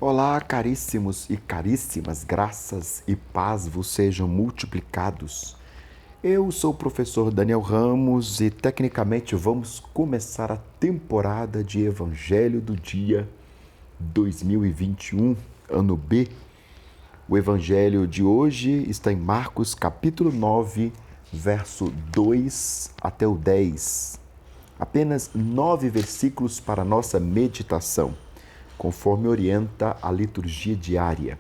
Olá, caríssimos e caríssimas, graças e paz vos sejam multiplicados. Eu sou o professor Daniel Ramos e, tecnicamente, vamos começar a temporada de Evangelho do Dia 2021, ano B. O Evangelho de hoje está em Marcos, capítulo 9, verso 2 até o 10. Apenas 9 versículos para a nossa meditação, conforme orienta a liturgia diária.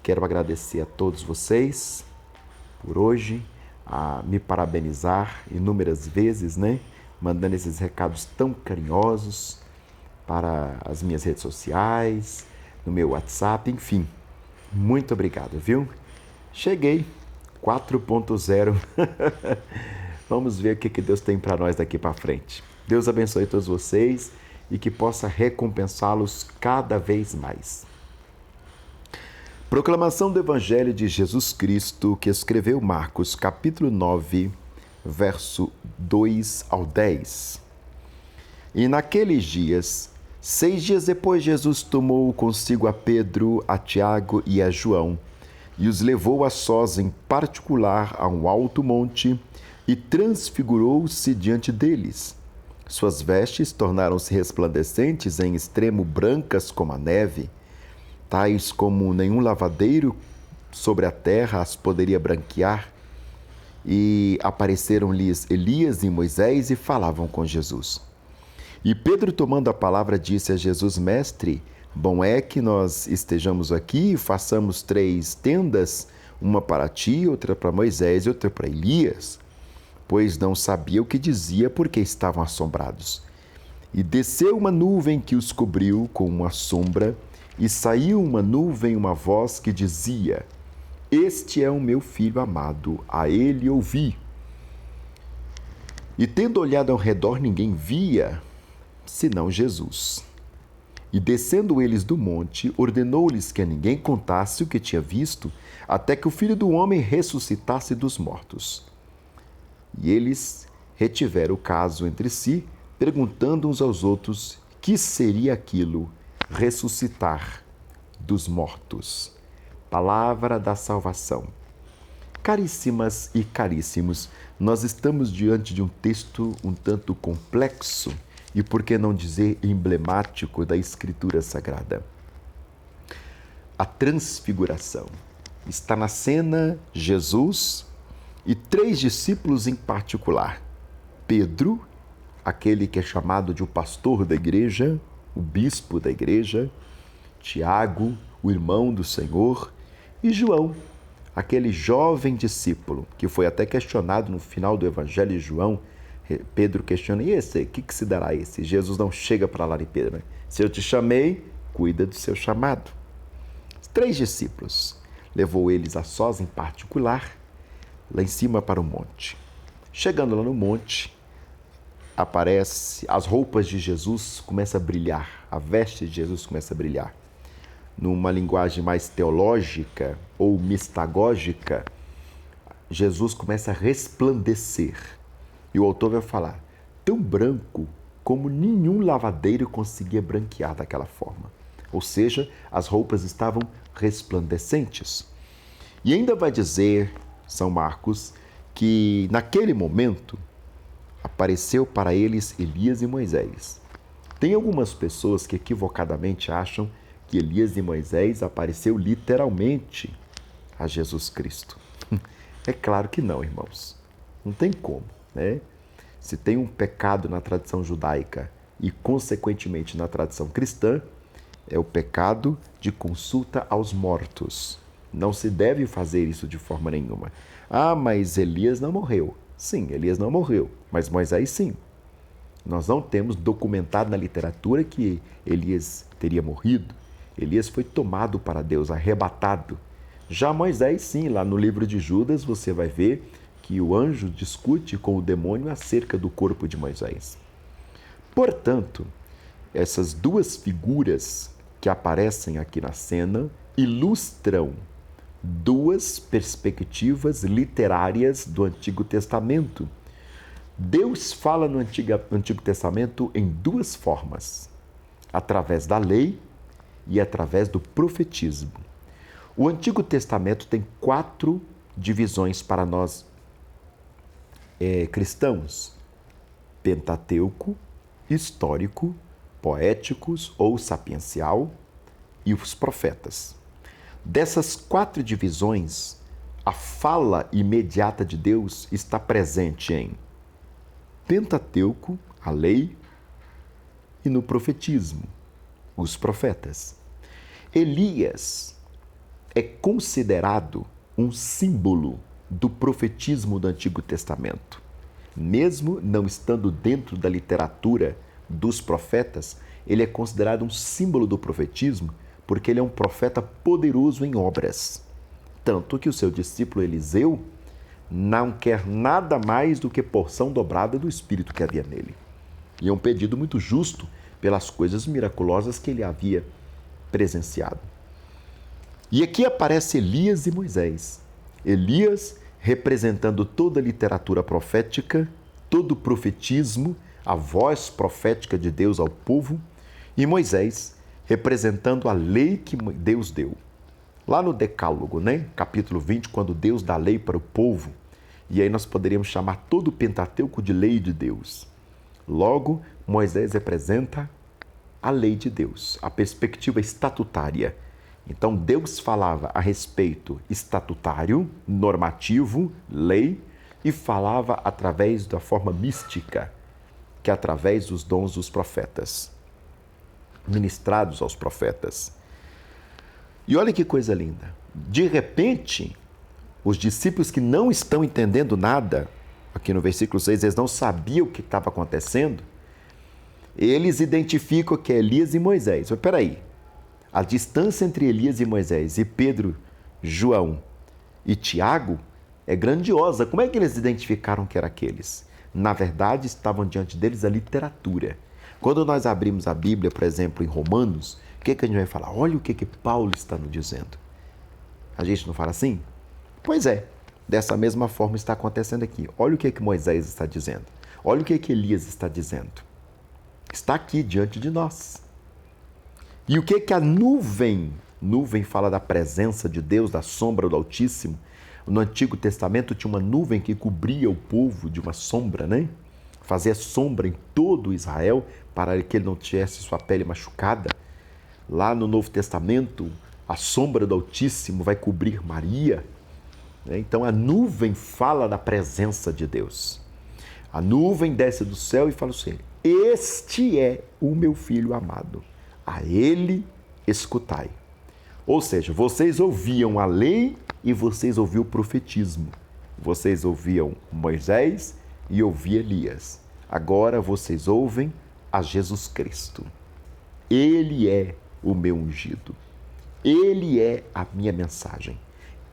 Quero agradecer a todos vocês por hoje, a me parabenizar inúmeras vezes, mandando esses recados tão carinhosos para as minhas redes sociais, no meu WhatsApp, enfim. Muito obrigado, viu? Cheguei, 4.0. Vamos ver o que Deus tem para nós daqui para frente. Deus abençoe todos vocês e que possa recompensá-los cada vez mais. Proclamação do Evangelho de Jesus Cristo, que escreveu Marcos, capítulo 9, verso 2 ao 10. E naqueles dias, 6 dias depois, Jesus tomou consigo a Pedro, a Tiago e a João, e os levou a sós em particular a um alto monte, e transfigurou-se diante deles. Suas vestes tornaram-se resplandecentes em extremo brancas como a neve, tais como nenhum lavadeiro sobre a terra as poderia branquear. E apareceram-lhes Elias e Moisés e falavam com Jesus. E Pedro, tomando a palavra, disse a Jesus: Mestre, bom é que nós estejamos aqui e façamos 3 tendas, uma para ti, outra para Moisés e outra para Elias. Pois não sabia o que dizia, porque estavam assombrados. E desceu uma nuvem que os cobriu com uma sombra, e saiu uma nuvem, uma voz que dizia: Este é o meu filho amado, a ele ouvi. E tendo olhado ao redor, ninguém via, senão Jesus. E descendo eles do monte, ordenou-lhes que a ninguém contasse o que tinha visto, até que o Filho do Homem ressuscitasse dos mortos. E eles retiveram o caso entre si, perguntando uns aos outros que seria aquilo ressuscitar dos mortos. Palavra da salvação. Caríssimas e caríssimos, nós estamos diante de um texto um tanto complexo e, por que não dizer, emblemático da Escritura Sagrada. A transfiguração. Está na cena Jesus e 3 discípulos em particular. Pedro, aquele que é chamado de o pastor da igreja, o bispo da igreja. Tiago, o irmão do Senhor. E João, aquele jovem discípulo, que foi até questionado no final do Evangelho de João. Pedro questiona: e esse? O que se dará a esse? Jesus não chega para lá de Pedro. Se eu te chamei, cuida do seu chamado. 3 discípulos. Levou eles a sós em particular, lá em cima para o monte. Chegando lá no monte, aparece, as roupas de Jesus começam a brilhar, a veste de Jesus começa a brilhar. Numa linguagem mais teológica ou mistagógica, Jesus começa a resplandecer. E o autor vai falar, tão branco como nenhum lavadeiro conseguia branquear daquela forma. Ou seja, as roupas estavam resplandecentes. E ainda vai dizer São Marcos que naquele momento apareceu para eles Elias e Moisés. Tem algumas pessoas que equivocadamente acham que Elias e Moisés apareceu literalmente a Jesus Cristo. É claro que não, irmãos. Não tem como, né? Se tem um pecado na tradição judaica e, consequentemente, na tradição cristã, é o pecado de consulta aos mortos. Não se deve fazer isso de forma nenhuma. Ah, mas Elias não morreu. Sim, Elias não morreu, mas Moisés sim. Nós não temos documentado na literatura que Elias teria morrido. Elias foi tomado para Deus, arrebatado. Já Moisés, sim, lá no livro de Judas você vai ver que o anjo discute com o demônio acerca do corpo de Moisés. Portanto, essas 2 figuras que aparecem aqui na cena ilustram 2 perspectivas literárias do Antigo Testamento. Deus fala no Antigo Testamento em 2 formas: através da lei e através do profetismo. O Antigo Testamento tem 4 divisões para nós cristãos: Pentateuco, histórico, poéticos ou sapiencial e os profetas. Dessas 4 divisões, a fala imediata de Deus está presente em Pentateuco, a lei, e no profetismo, os profetas. Elias é considerado um símbolo do profetismo do Antigo Testamento. Mesmo não estando dentro da literatura dos profetas, ele é considerado um símbolo do profetismo porque ele é um profeta poderoso em obras. Tanto que o seu discípulo Eliseu não quer nada mais do que porção dobrada do Espírito que havia nele. E é um pedido muito justo pelas coisas miraculosas que ele havia presenciado. E aqui aparece Elias e Moisés. Elias representando toda a literatura profética, todo o profetismo, a voz profética de Deus ao povo, e Moisés representando a lei que Deus deu. Lá no Decálogo, capítulo 20, quando Deus dá a lei para o povo, e aí nós poderíamos chamar todo o Pentateuco de lei de Deus. Logo, Moisés representa a lei de Deus, a perspectiva estatutária. Então, Deus falava a respeito estatutário, normativo, lei, e falava através da forma mística, que é através dos dons dos profetas, ministrados aos profetas. E olha que coisa linda. De repente, os discípulos que não estão entendendo nada, aqui no versículo 6, eles não sabiam o que estava acontecendo, eles identificam que é Elias e Moisés. Mas peraí, a distância entre Elias e Moisés e Pedro, João e Tiago é grandiosa. Como é que eles identificaram que eram aqueles? Na verdade, estavam diante deles a literatura. Quando nós abrimos a Bíblia, por exemplo, em Romanos, o que a gente vai falar? Olha o que Paulo está nos dizendo. A gente não fala assim? Pois é, dessa mesma forma está acontecendo aqui. Olha o que Moisés está dizendo. Olha o que Elias está dizendo. Está aqui diante de nós. E o que a nuvem fala da presença de Deus, da sombra do Altíssimo. No Antigo Testamento tinha uma nuvem que cobria o povo de uma sombra, Fazia sombra em todo Israel para que ele não tivesse sua pele machucada. Lá no Novo Testamento, a sombra do Altíssimo vai cobrir Maria. Então a nuvem fala da presença de Deus. A nuvem desce do céu e fala assim: este é o meu filho amado, a ele escutai. Ou seja, vocês ouviam a lei e vocês ouviam o profetismo. Vocês ouviam Moisés e ouviam Elias. Agora vocês ouvem a Jesus Cristo. Ele é o meu ungido. Ele é a minha mensagem.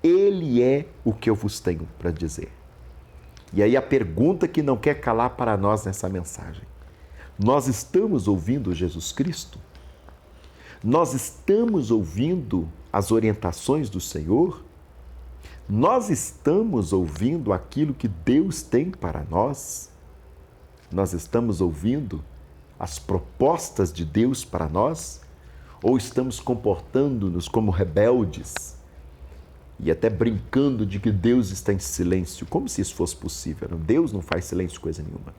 Ele é o que eu vos tenho para dizer. E aí a pergunta que não quer calar para nós nessa mensagem: nós estamos ouvindo Jesus Cristo? Nós estamos ouvindo as orientações do Senhor? Nós estamos ouvindo aquilo que Deus tem para nós? Nós estamos ouvindo as propostas de Deus para nós? Ou estamos comportando-nos como rebeldes e até brincando de que Deus está em silêncio, como se isso fosse possível? Deus não faz silêncio coisa nenhuma.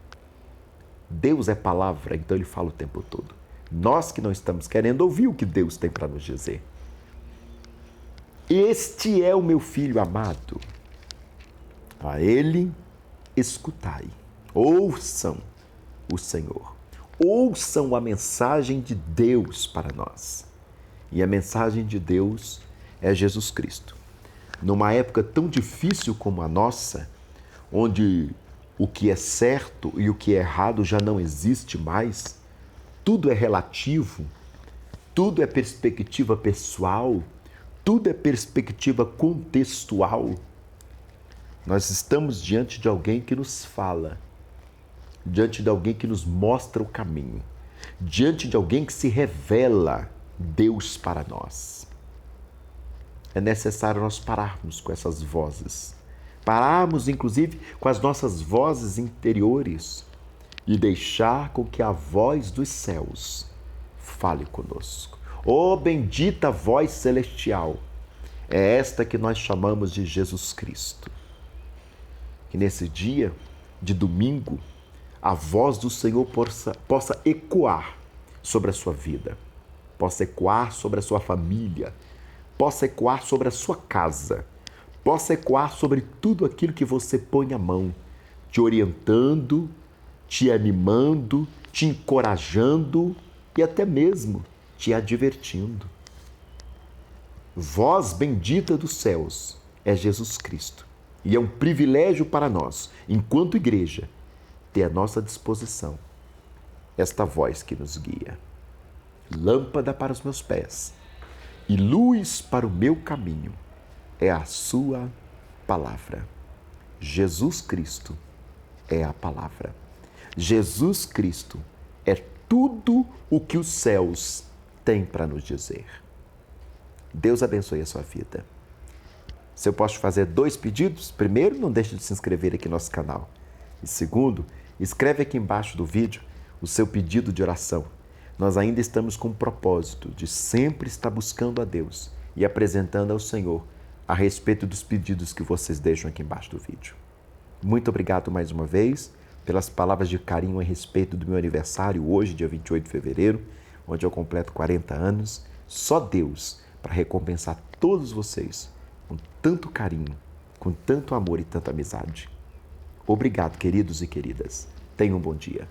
Deus é palavra, então Ele fala o tempo todo. Nós que não estamos querendo ouvir o que Deus tem para nos dizer. Este é o meu filho amado. A Ele escutai. Ouçam o Senhor. Ouçam a mensagem de Deus para nós. E a mensagem de Deus é Jesus Cristo. Numa época tão difícil como a nossa, onde o que é certo e o que é errado já não existe mais, tudo é relativo, tudo é perspectiva pessoal, tudo é perspectiva contextual. Nós estamos diante de alguém que nos fala, diante de alguém que nos mostra o caminho, diante de alguém que se revela Deus para nós. É necessário nós pararmos com essas vozes, pararmos inclusive com as nossas vozes interiores e deixar com que a voz dos céus fale conosco. Ó bendita voz celestial, é esta que nós chamamos de Jesus Cristo. Que nesse dia de domingo, a voz do Senhor possa ecoar sobre a sua vida, possa ecoar sobre a sua família, possa ecoar sobre a sua casa, possa ecoar sobre tudo aquilo que você põe a mão, te orientando, te animando, te encorajando e até mesmo te advertindo. Voz bendita dos céus é Jesus Cristo. E é um privilégio para nós, enquanto igreja, ter à nossa disposição esta voz que nos guia. Lâmpada para os meus pés e luz para o meu caminho é a sua palavra. Jesus Cristo é a palavra. Jesus Cristo é tudo o que os céus têm para nos dizer. Deus abençoe a sua vida. Se eu posso fazer 2 pedidos, primeiro, não deixe de se inscrever aqui no nosso canal. E segundo, escreve aqui embaixo do vídeo o seu pedido de oração. Nós ainda estamos com o propósito de sempre estar buscando a Deus e apresentando ao Senhor a respeito dos pedidos que vocês deixam aqui embaixo do vídeo. Muito obrigado mais uma vez pelas palavras de carinho a respeito do meu aniversário, hoje, dia 28 de fevereiro, onde eu completo 40 anos. Só Deus para recompensar todos vocês com tanto carinho, com tanto amor e tanta amizade. Obrigado, queridos e queridas. Tenham um bom dia.